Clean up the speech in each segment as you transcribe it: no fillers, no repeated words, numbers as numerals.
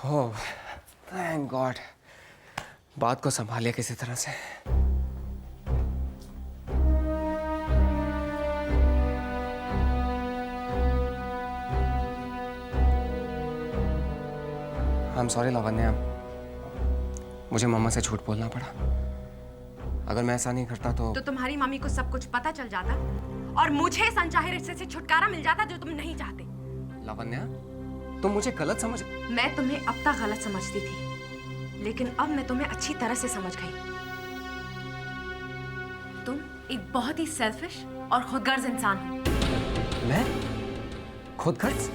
ओह, thank God, बात को संभालिए किसी तरह से। आई एम सॉरी लावण्या, मुझे मम्मा से झूठ बोलना पड़ा। अगर मैं ऐसा नहीं करता तो तुम्हारी मम्मी को सब कुछ पता चल जाता और मुझे इस अनचाहे रिश्ते से छुटकारा मिल जाता जो तुम नहीं चाहते। लावण्या, तुम मुझे गलत समझ। मैं तुम्हें अब तक गलत समझती थी, लेकिन अब मैं तुम्हें अच्छी तरह से समझ गई। तुम एक बहुत ही सेल्फिश और खुदगर्ज इंसान हो। मैं खुदगर्ज?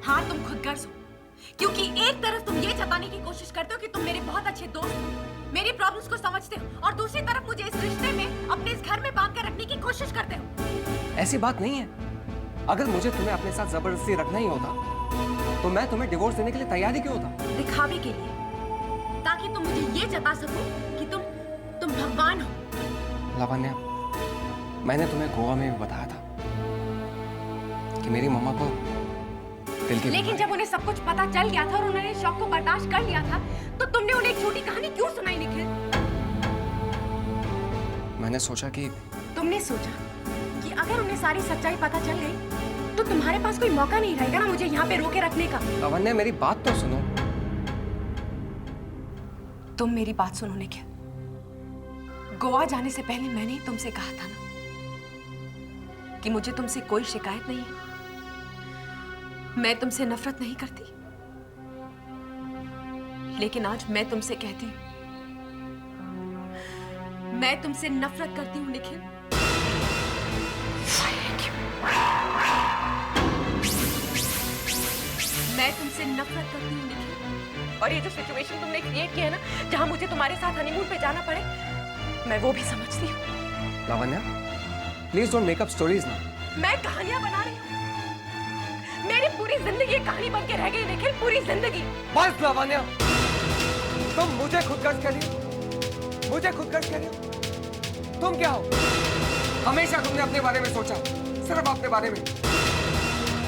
हाँ, तुम खुदगर्ज हो, क्योंकि एक तरफ तुम ये जताने की कोशिश करते हो कि तुम मेरे बहुत अच्छे दोस्त हो, मेरी प्रॉब्लम्स को समझते हो, और दूसरी तरफ मुझे इस रिश्ते में अपने इस घर में बांध कर रखने की कोशिश करते हो। ऐसी बात नहीं है। अगर मुझे तुम्हें अपने साथ जबरदस्ती रखना ही होता तो मैं तुम्हें डिवोर्स देने के लिए तैयार ही क्यों होता? दिखावे के लिए, ताकि तुम मुझे ये जता सको कि तुम भगवान हो। लावण्या, मैंने तुम्हें गोवा में भी बताया था कि मेरी मम्मा को दिल की, लेकिन जब उन्हें सब कुछ पता चल गया था और उन्होंने शौक को बर्दाश्त कर लिया था, तो तुमने उन्हें एक छोटी कहानी क्यों सुनाई निखिल? मैंने सोचा कि तुमने सोचा कि अगर उन्हें सारी सच्चाई पता चल गई तो तुम्हारे पास कोई मौका नहीं रहेगा ना मुझे यहाँ पे रोके रखने का। लावण्या, मेरी बात तो सुनो। तुम मेरी बात सुनो निखिल। गोवा जाने से पहले मैंने तुमसे कहा था ना कि मुझे तुमसे कोई शिकायत नहीं है, मैं तुमसे नफरत नहीं करती। लेकिन आज मैं तुमसे कहती हूं, मैं तुमसे नफरत करती हूं निखिल। मैं तुमसे नफरत करती हूं निखिल। और ये जो सिचुएशन तुमने क्रिएट किया है ना, जहां मुझे तुम्हारे साथ हनीमून पे जाना पड़े, मैं वो भी समझती हूँ। Lavanya, please don't make up stories ना। मैं कहानियां बना रही हूँ। मेरी पूरी जिंदगी एक कहानी बन के रह गई निखिल, पूरी जिंदगी। बस लावण्या, तुम मुझे खुदगर्ज कह रही हो, मुझे खुदगर्ज कह रही हो। तुम क्या हो? हमेशा तुमने अपने बारे में सोचा, सिर्फ अपने बारे में।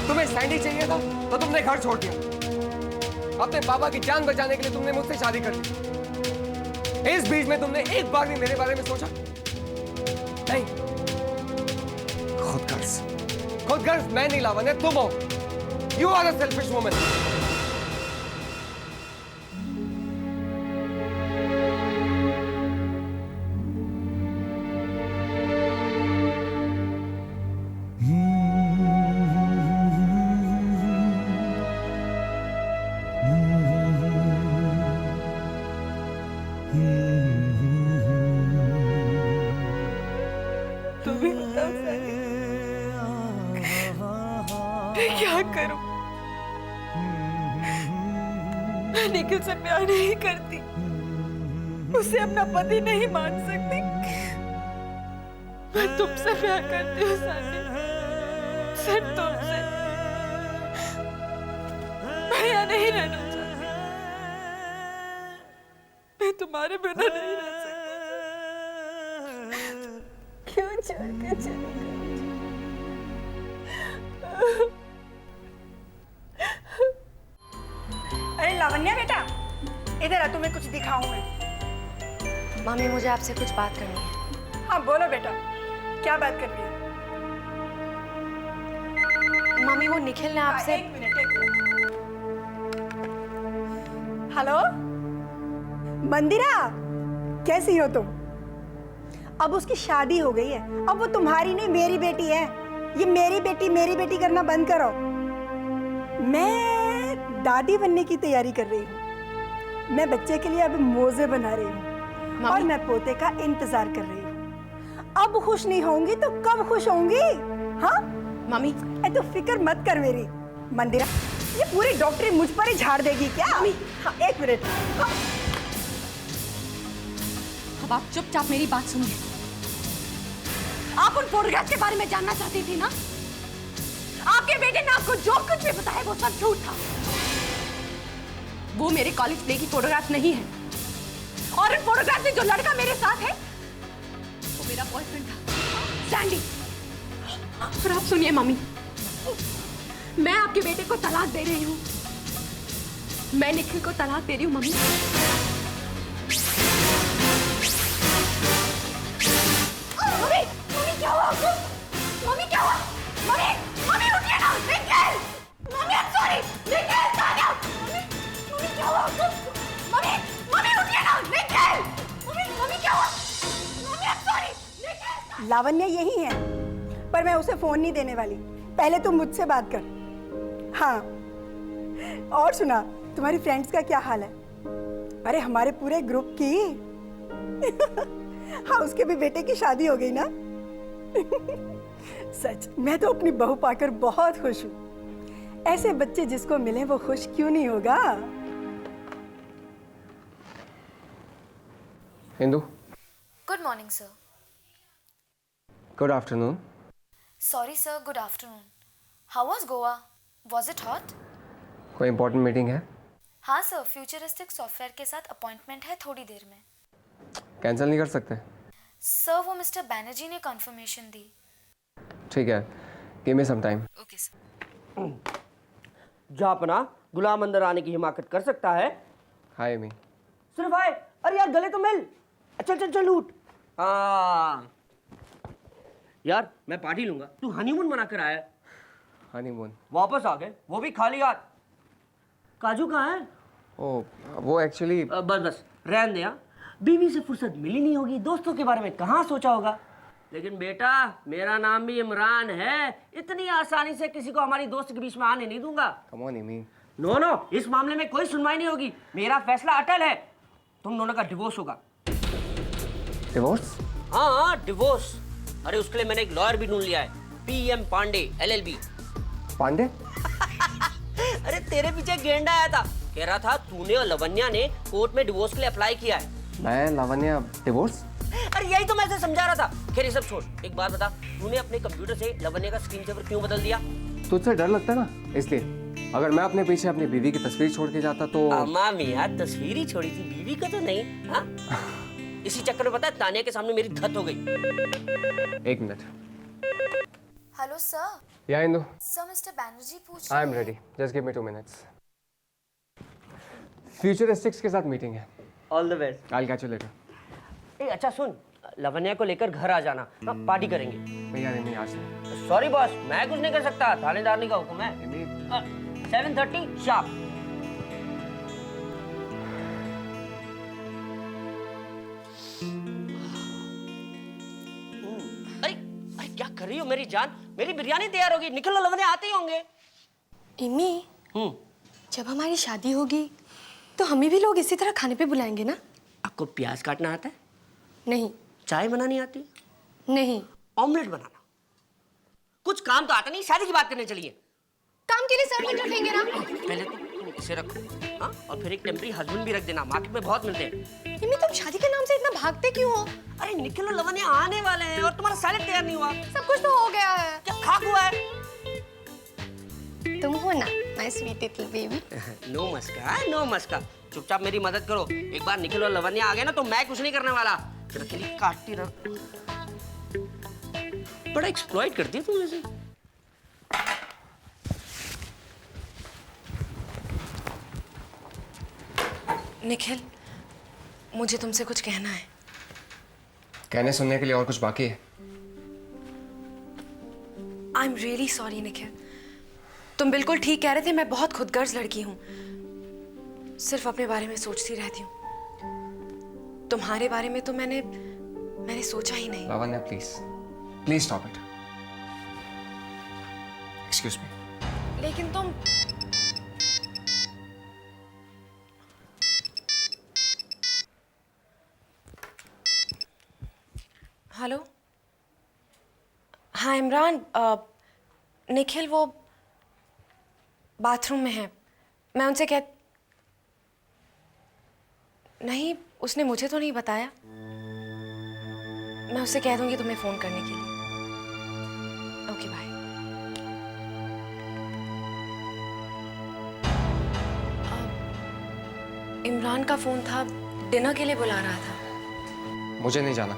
तुम्हें सैंडी चाहिए था तो तुमने घर छोड़ दिया। अपने पापा की जान बचाने के लिए तुमने मुझसे शादी कर ली। इस बीच में तुमने एक बार भी मेरे बारे में सोचा नहीं। खुदगर्ज, खुदगर्ज मैं नहीं लावण्या, तुम हो। You are a selfish woman. तुम्हें बताओ सारी, मैं क्या करूं? मैं निखिल से प्यार नहीं करती, उसे अपना पति नहीं मान सकती। मैं तुमसे प्यार करती हूँ सानी, सिर्फ तुमसे। मैं यहाँ नहीं रहना चाहती, मैं तुम्हारे बिना नहीं रह सकती। क्यों छोड़ के चली गई? अरे लावण्या बेटा, इधर आ, तुम्हें कुछ दिखाऊं मैं। मामी, मुझे आपसे कुछ बात करनी है। हाँ बोलो बेटा, क्या बात कर रही है? मामी, वो निखिल ने आपसे। एक मिनट। हेलो मंदिरा, कैसी हो तुम? अब उसकी शादी हो गई है, अब वो तुम्हारी नहीं मेरी बेटी है। ये मेरी बेटी करना बंद करो। मैं दादी बनने की तैयारी कर रही हूँ। मैं बच्चे के लिए अब मोजे बना रही हूँ और मैं पोते का इंतजार कर रही हूँ। अब खुश नहीं होंगी तो कब खुश होंगी? हाँ मम्मी, तो फिक्र मत कर मेरी। मंदिरा, ये पूरी डॉक्टरी मुझ पर ही झाड़ देगी क्या? मम्मी, हाँ एक मिनट। हाँ। अब आप चुपचाप मेरी बात सुनिए। आप उन फोटोग्राफ के बारे में जानना चाहती थी ना? आपके बेटे ने आपको जो कुछ भी बताया वो सब झूठ था। वो मेरे कॉलेज प्ले की फोटोग्राफ नहीं है, और उन फोटोग्राफ में जो लड़का मेरे साथ है वो मेरा बॉयफ्रेंड था, सैंडी। और आप सुनिए मम्मी, मैं आपके बेटे को तलाक दे रही हूँ। मैं निखिल को तलाक दे रही हूँ मम्मी। मम्मी, मम्मी क्या हुआ आपको? मम्मी क्या हुआ? मम्मी, मम्मी उठिए ना, Nikhil! Mummy, I'm sorry, Nikhil, Tanya! Mummy, mummy क्या हुआ आपको? मम्मी, मम्मी उठिए ना, निखिल! मम्मी, मम्मी क्या हुआ? Mummy, I'm sorry, Nikhil! Lavanya यही है, पर मैं उसे फोन नहीं देने वाली। पहले तुम मुझसे बात कर। हाँ, और सुना, तुम्हारी फ्रेंड्स का क्या हाल है? अरे हमारे पूरे ग्रुप की हाँ, उसके भी बेटे की शादी हो गई ना। सच, मैं तो अपनी बहू पाकर बहुत खुश हूँ। ऐसे बच्चे जिसको मिले वो खुश क्यों नहीं होगा? Indu, Good morning, sir. Good afternoon. Sorry, sir. Good afternoon. How was Goa? Was it hot? कोई इंपॉर्टेंट मीटिंग है? हाँ सर, फ्यूचरिस्टिक सॉफ्टवेयर के साथ अपॉइंटमेंट है थोड़ी देर में। कैंसिल नहीं कर सकते? सर वो मिस्टर बैनर्जी ने कंफर्मेशन दी। ठीक है, give me some time. Okay sir. जापना गुलाम अंदर आने की हिमाकत कर सकता है। हाय मी। सिर्फ आए, अरे यार गले तो मिल। चल चल चल उठ। हाँ यार, मैं पार्टी लूंगा, तू हनीमून मना कर आया है। हनीमून? वापस आ गए, वो भी खाली हाथ। काजू कहाँ है? ओ, वो एक्चुअली बस बस रहने दे। यार बीवी से फुर्सत मिली नहीं होगी, दोस्तों के बारे में कहाँ सोचा होगा। लेकिन बेटा, मेरा नाम भी इमरान है, इतनी आसानी से किसी को हमारी दोस्त के बीच में आने नहीं दूंगा। कम ऑन इमी। नो नो, इस मामले में कोई सुनवाई नहीं होगी, मेरा फैसला अटल है। तुम दोनों का डिवोर्स होगा। डिवोर्स? हाँ डिवोर्स। अरे उसके लिए मैंने एक लॉयर भी ढूंढ लिया है, PM पांडे LLB। पांडे? अरे तेरे पीछे गेंडा आया था, कह रहा था तूने और लवन्या ने कोर्ट में डिवोर्स के लिए अप्लाई किया है। मैं लवन्या डिवोर्स? अरे यही तो मैं ऐसे समझा रहा था। खैर ये सब छोड़, एक बात बता, तूने अपने कंप्यूटर से लवन्या का स्क्रीन सेवर क्यों बदल दिया? तुझसे डर लगता है ना, इसलिए। अगर मैं अपने पीछे अपनी बीवी की तस्वीर छोड़ के जाता तो। अम्मा मियां तस्वीर ही छोड़ी थी, बीवी का तो नहीं। हाँ इसी चक्कर में पता है तानिया के सामने मेरी धत हो गई। एक मिनट। Hello sir. या इंदु? सर मिस्टर बैनर्जी पूछ आई रहे एम हैं। Ready, just give me 2 minutes. Futuristics के साथ मीटिंग है। All the best. I will catch you later. ए अच्छा सुन, लवन्या को लेकर घर आ जाना, पार्टी करेंगे। भैया नहीं, आज नहीं। सॉरी बॉस, मैं कुछ नहीं कर सकता, थानेदार का हुक्म है। Emmy, 7:30 sharp. अरे अरे क्या कर रही हो मेरी जान? मेरी बिरयानी तैयार होगी, निकल लो, लवन्या आते ही होंगे। इमी, जब हमारी शादी होगी तो हमें भी लोग इसी तरह खाने पे बुलाएंगे ना? आपको प्याज काटना आता है? नहीं। चाय बनानी आती? नहीं। ऑमलेट बनाना? कुछ काम तो आता नहीं, शादी की बात करने चलिए। काम के लिए सर्वेंट रखेंगे ना? पहले तो इसे रखो, हाँ, और फिर एक टेम्परी हस्बैंड भी रख देना, मार्केट में बहुत मिलते हैं। इमी, तुम शादी के नाम से इतना भागते क्यों हो? अरे निकलो, लवन्या आने वाले हैं और तुम्हारा सैलेड तैयार नहीं हुआ। सब कुछ तो हो गया है। क्या खाक हुआ है? तुम हो ना my sweet little baby. No मस्का, नो मस्का। चुपचाप मेरी मदद करो, एक बार निखिल और लवन्या आ गए ना तो मैं कुछ नहीं करने वाला। तेरा के लिए काटती रह। बड़ा एक्सप्लॉइट करती है तुम ऐसे। निखिल, मुझे तुमसे कुछ कहना है। कहने सुनने के लिए और कुछ बाकी है? I am really sorry Nikhil. तुम बिल्कुल ठीक कह रहे थे, मैं बहुत खुदगर्ज लड़की हूँ, सिर्फ अपने बारे में सोचती रहती हूँ। तुम्हारे बारे में तो मैंने सोचा ही नहीं। Lavanya please stop it. Excuse me. लेकिन तुम हेलो। हाँ इमरान, निखिल वो बाथरूम में है, मैं उनसे नहीं, उसने मुझे तो नहीं बताया। मैं उससे कह दूंगी तुम्हें फोन करने के लिए। Okay bye. इमरान का फोन था, डिनर के लिए बुला रहा था। मुझे नहीं जाना,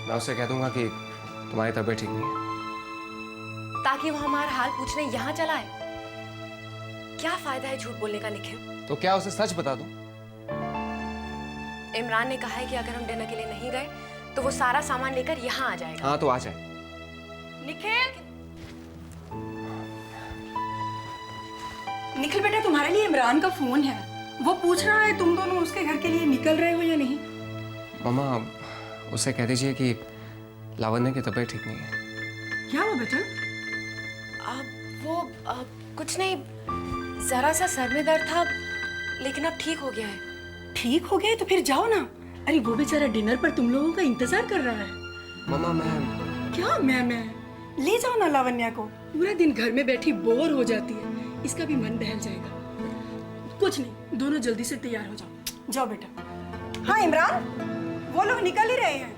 मैं उससे कह दूंगा कि तुम्हारी तबीयत ठीक नहीं है। ताकि वो हमारा हाल पूछने यहाँ चला है। क्या फायदा है झूठ बोलने का निखिल? तो क्या उसे सच बता दूं? इमरान ने कहा है कि अगर हम डिनर के लिए नहीं गए तो वो सारा सामान लेकर यहाँ आ जाएगा। हाँ तो आ जाए। निखिल, निखिल बेटा, तुम्हारे लिए इमरान का फोन है। वो पूछ रहा है तुम दोनों उसके घर के लिए निकल रहे हो या नहीं। मामा, उसे कह दीजिए कि लावण्य की तबीयत ठीक नहीं है। क्या हुआ बेटा? कुछ नहीं, जरा सा सर में दर्द था लेकिन अब ठीक हो गया है। ठीक हो गया तो फिर जाओ ना। अरे वो बेचारा डिनर पर तुम लोगों का इंतजार कर रहा है। मामा मैं क्या मैं ले जाओ ना लावण्या को। पूरा दिन घर में बैठी बोर हो जाती है, इसका भी मन बहल जाएगा। कुछ नहीं, दोनों जल्दी से तैयार हो जाओ। जाओ बेटा। हाँ इमरान, वो लोग निकल ही रहे हैं।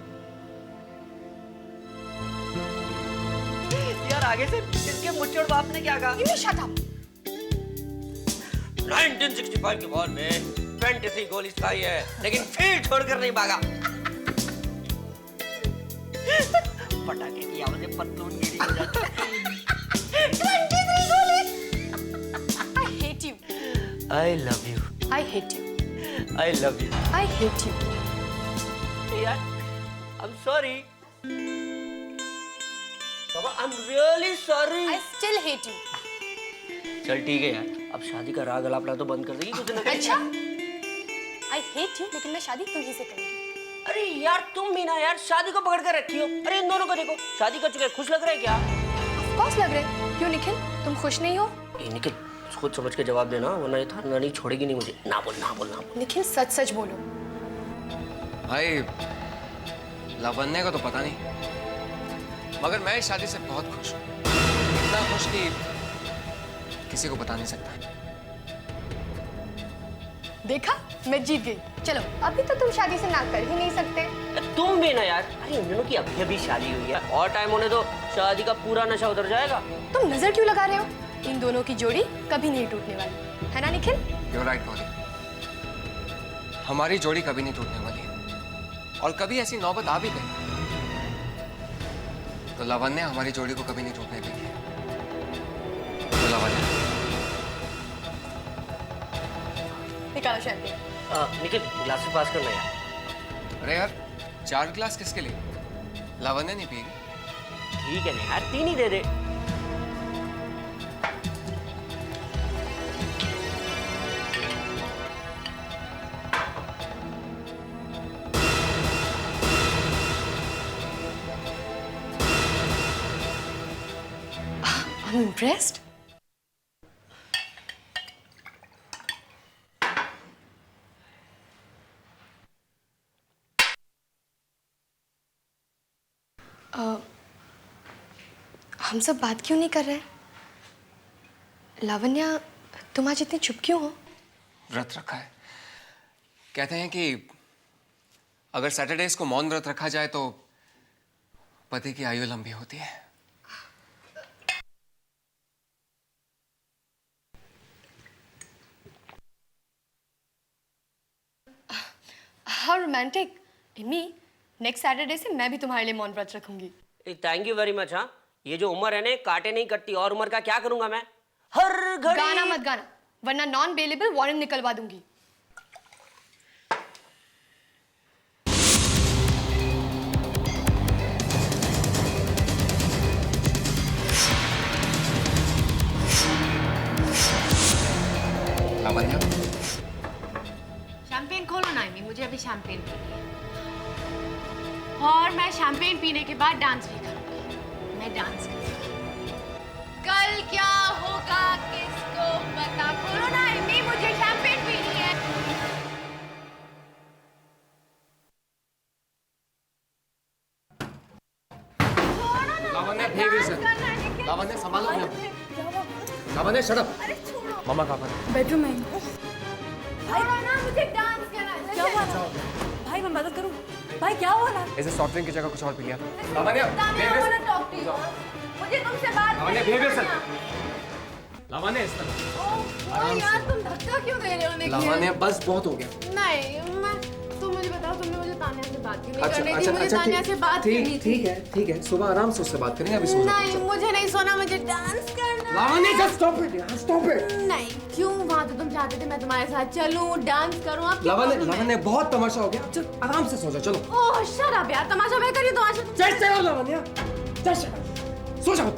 यार आगे से इसके मुच्चड़ बाप ने क्या कहा? 1965 के वॉर में 23 गोली चलाई है लेकिन फील्ड छोड़कर नहीं भागा। पटाखे की आवाज़ें पतलून गिरी हो जाती है। 23 गोली। I hate you. I love you. I hate you. I love you. I hate you. यार, I'm sorry. Baba, I'm really sorry. I still hate you. चल ठीक है यार, अब शादी का राग अलापना तो बंद कर देगी कुछ ना कुछ। अच्छा? I hate you, लेकिन मैं शादी तुम्ही से करूंगी। अरे यार तुम भी ना यार शादी को पकड़ कर रखी हो। अरे इन दोनों को देखो, शादी कर चुके, खुश लग रहे हैं क्या? Of course लग रहे। क्यों निखिल, तुम खुश नहीं हो? ये निखिल, खुद समझ के जवाब देना, वरना ये थाना नहीं छोड़ेगी नहीं मुझे। ना बोल। निखिल सच सच बोलो। भाई, लावण्य को तो पता नहीं, मगर मैं इस शादी से बहुत खुश हूँ। इतना खुश कि किसी को बता नहीं सकता। देखा, मैं जीत गई। चलो, अभी तो तुम शादी से ना कर ही नहीं सकते। तुम भी ना यार। अरे इन दोनों की अभी शादी हुई है और टाइम होने दो, शादी का पूरा नशा उतर जाएगा। तुम नजर क्यों लगा रहे हो? इन दोनों की जोड़ी कभी नहीं टूटने वाली, है ना निखिल? You're right, Gauri. हमारी जोड़ी कभी नहीं टूटने वाली, और कभी ऐसी नौबत आ भी गई तो लावण्य हमारी जोड़ी को कभी नहीं टूटने देगी। तो लावण्य, निकालो शैंपेन। निखिल, ग्लासेस पास करना यार। अरे यार, 4 गिलास किसके लिए? लावण्य नहीं पिएगी। ठीक है ना यार, 3 ही दे दे। I'm impressed. हम सब बात क्यों नहीं कर रहे? लावण्या, तुम आज इतनी चुप क्यों हो? व्रत रखा है। कहते हैं कि अगर सैटरडेज को मौन व्रत रखा जाए तो पति की आयु लंबी होती है। How romantic. Emmy, next Saturday से मैं भी तुम्हारे लिए मौन व्रत रखूंगी। Thank you very much. हाँ, ये जो उम्र है ना, काटे नहीं कटती, और उम्र का क्या करूंगा मैं? हर घड़ी गाना मत गाना, वरना नॉन बेलेबल वारंट निकलवा दूंगी। लावण्य, शैंपेन खोलो ना इमी, मुझे अभी शैंपेन पीनी है। और मैं शैंपेन पीने के बाद डांस भी करूंगी। मैं डांस करूंगी। कल क्या होगा किसको पता। खोलो ना इमी, मुझे शैंपेन पीनी है। लावण्य, behavior से। लावण्य, संभालो अपने आप। लावण्य, shut up। मामा कहाँ पर? बेडरूम में। छोड़ो ना, मुझे डांस करना है। क्या हुआ ना? भाई मैं मदद करूं? भाई क्या हुआ ना? इसे सॉफ्ट ड्रिंक की जगह कुछ और पी लिया। लावण्य, मुझे तुमसे बात लावण्य, behavior से। लावण्य, इस तरह। यार तुम धक्का क्यों दे रहे हो निखिल? लावण्य, बस बहुत हो गया। नहीं, मैं तुम मुझे बताओ, तुमने मुझे तान्या से बात क्यों नहीं अच्छा करनी थी? अच्छा मुझे अच्छा, तान्या से बात करनी थी। ठीक है, सुबह आराम से उससे बात करेंगे। अभी सो जाओ। नहीं, मुझे नहीं सोना, मुझे डांस करना है। लावण्य, just stop it, यार, stop it। नहीं क्यों? वहाँ तो तुम चाहते थे मैं तुम्हारे साथ चलूं, डांस करूं। अब क्या लावण्य, problem है? लावण्य बहुत तमाशा हो गया, चल आराम से सो जा, चलो। ओह शट अप यार, तमाशा मैं करी तमाशा। चल चलो लावण्य, चल चल, सो जाओ।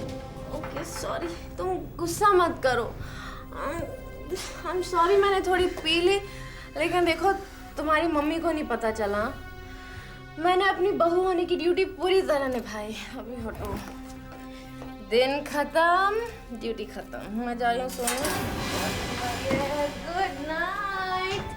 ओके सॉरी, तुम गुस्सा मत करो। आई एम सॉरी, मैंने थोड़ी पी ली, लेकिन देखो तुम्हारी मम्मी को नहीं पता चला। मैंने अपनी बहू होने की ड्यूटी पूरी तरह निभाई। अभी हटो, दिन खत्म, ड्यूटी खत्म। मैं जा रही हूँ सोने। Good night.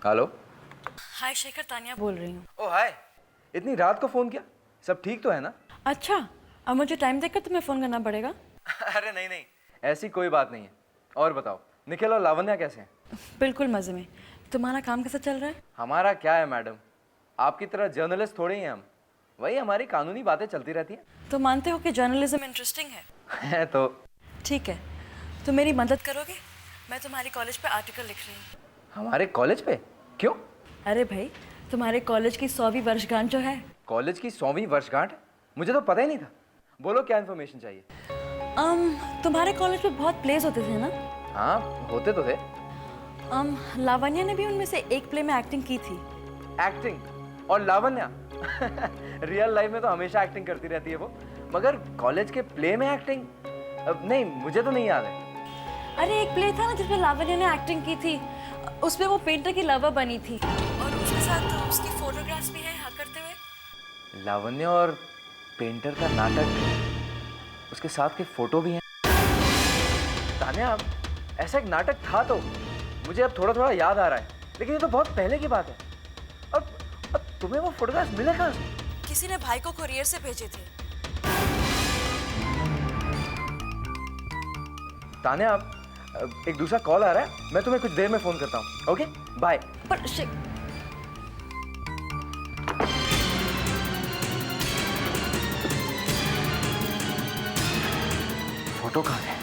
हेलो। हाय शेखर, तानिया बोल रही हूँ। ओ हाय, इतनी रात को फोन किया? सब ठीक तो है ना? अच्छा, अब मुझे टाइम देखकर तुम्हें फ़ोन करना पड़ेगा? अरे नहीं नहीं, ऐसी कोई बात नहीं है। और बताओ, निखिल और लावण्या कैसे हैं? बिल्कुल मज़े में। तुम्हारा काम कैसा चल रहा है? हमारा क्या है मैडम, आपकी तरह जर्नलिस्ट थोड़े ही हैं हम। वही हमारी कानूनी बातें चलती रहती हैं। तो मानते हो कि जर्नलिज्म इंटरेस्टिंग है? है तो। ठीक है, तो मेरी मदद करोगे? मैं तुम्हारे कॉलेज पे आर्टिकल लिख रही हूँ। हमारे कॉलेज पे? क्यों? अरे भाई, तुम्हारे कॉलेज की 100वीं वर्षगांठ जो है। कॉलेज की 100वीं वर्षगांठ? मुझे तो पता ही नहीं था। बोलो क्या इन्फॉर्मेशन चाहिए? तुम्हारे कॉलेज पे बहुत प्लेस होते थे ना? हाँ होते तो थे। लावण्या ने भी उनमें से एक प्ले में एक्टिंग की थी। एक्टिंग? और लावण्या? रियल लाइफ में तो हमेशा एक्टिंग करती रहती है वो, मगर कॉलेज के प्ले में एक्टिंग? नहीं, मुझे तो नहीं याद है। अरे एक प्ले था ना जिसमें लावण्या ने एक्टिंग की थी, उसमें वो पेंटर की लवर बनी थी और उसके साथ तो उसकी फोटोग्राफ्स भी हैं हक करते हुए। लावण्य और पेंटर का नाटक, उसके साथ के फोटो भी हैं। तान्या, ऐसा एक नाटक था तो मुझे अब थोड़ा थोड़ा याद आ रहा है, लेकिन ये तो बहुत पहले की बात है। अब तुम्हें वो फोटोग्राफ्स मिले कहाँ से? किसी ने भाई को कुरियर से भेजे थे। तान्या, एक दूसरा कॉल आ रहा है, मैं तुम्हें कुछ देर में फोन करता हूँ। Okay bye. पर फोटो कहाँ है?